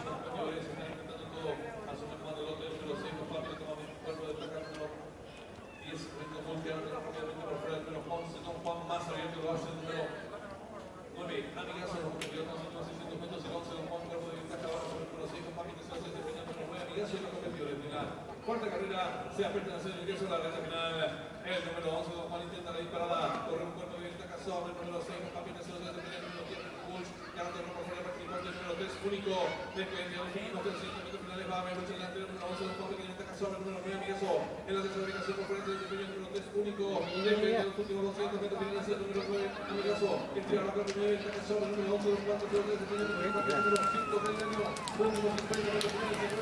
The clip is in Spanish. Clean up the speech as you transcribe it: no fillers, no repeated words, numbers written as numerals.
superiores, están intentando todo a su mano del lote número 6, los Fabio toma un cuerpo de placa número 10, Rico Fulgiano, rápidamente por fuera del número 11, Don Juan más abierto lo hace el número 9, Amigazo, los competidores con 600 metros, el 11, Don Juan, cuerpo de ventaja ahora sobre el número 6, con Fabio que se hace defendiendo el número 9, Amigazo y los competidores final. Cuarta carrera, se aprieta en hacer el ingreso a la recta final. El número 11, Don Juan intenta la disparada, corre un cuerpo de ventaja sobre el número 6, con Fabio que se hace defendiendo el número 10, Pulch, ganando el por fuera participante, el número 3, único, depende de los últimos 300 metros finales, va a ver el delantero, el número 11, Don Juan que ventaja sobre el número 9, Amigazo, en la tercera ubicación por frente, el número 3, único, depende de los últimos 200 metros finales, el número 9, Amigazo, estira la cuerda 9, ventaja sobre el número 11, Don Juan que se hace defendiendo el número 5 del año, últimos 50 metros finales,